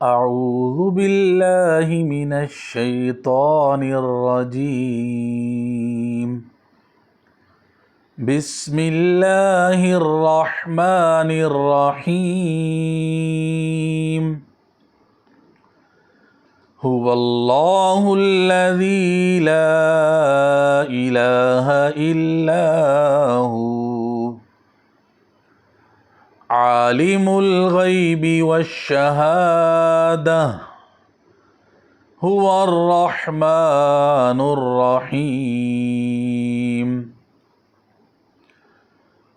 अऊज़ु बिल्लाहि मिनश शैतानिर रजीम। बिस्मिल्लाहिर रहमानिर रहीम। हुवल्लाहुल्लज़ी ला इलाहा इल्ला हू आलिमुल गैबि वश्शहादह हुवर रहमानुर रहीम।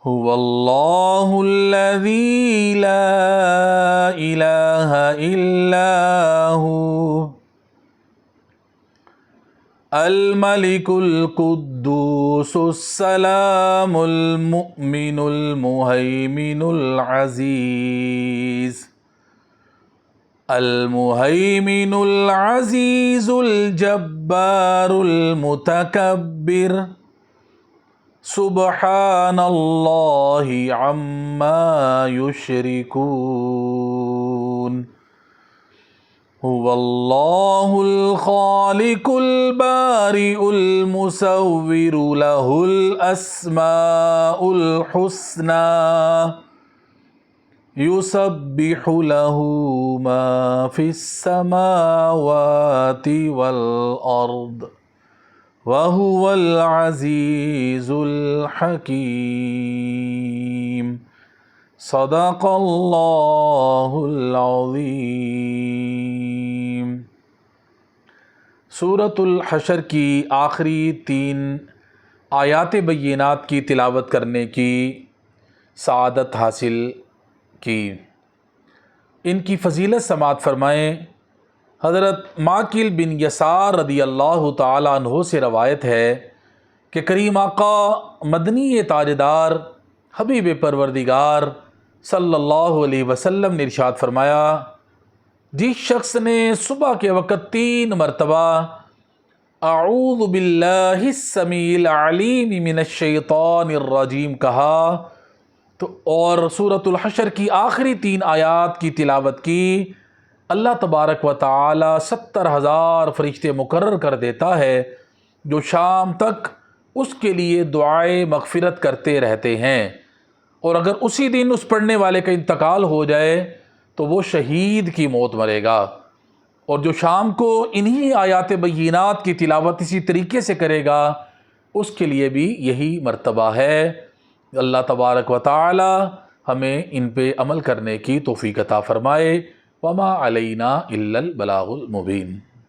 हुवल्लाहुल्लज़ी ला इलाहा इल्ला हू अल मलिकुल कुद्दूसुस सलामुल मुमिनुल मुहैमिनुल अज़ीज़ अल मुहैमिनुल अज़ीज़ुल जब्बारुल मुतकब्बिर सुब्हानल्लाहि अम्मा युश्रिकून। हुवल्लाहुल खालिकुल बारिउल मुसव्विरु लहुल अस्माउल हुस्ना युसब्बिहु लहू मा फिस समावाति वल अर्द वहुवल अज़ीज़ुल हकीम। सदक़ल्लाहुल अज़ीम। सूरतुल हशर की आखिरी 3 आयात बय्यिनात की तिलावत करने की सआदत हासिल की। इनकी फ़जीलत समात फ़रमाएँ। हज़रत माकिल बिन यसार रदियल्लाहु ताला अन्हु से रवायत है कि करीम आका मदनी ताजदार हबीब परवरदिगार सल्लल्लाहु अलैहि वसल्लम ने इरशाद फरमाया, जिस शख्स ने सुबह के वक़्त 3 मरतबा अऊज़ु बिल्लाहिस समीइल अलीम मिनश शैतानिर रजीम कहा तो और सूरतुल हशर की आखिरी 3 आयात की तिलावत की, अल्लाह तबारक व ताला 70,000 फरिश्ते मुकर्रर कर देता है जो शाम तक उसके लिए दुआए मग़फ़िरत करते रहते हैं। और अगर उसी दिन उस पढ़ने वाले का इंतकाल हो जाए तो वो शहीद की मौत मरेगा। और जो शाम को इन्हीं आयात बय्यिनात की तिलावत इसी तरीके से करेगा उसके लिए भी यही मर्तबा है। अल्लाह तबारक व ताला हमें इन पे अमल करने की तौफ़ीक़ अता फ़रमाए। वमा अलैना इल्लल बलागुल मुबीन।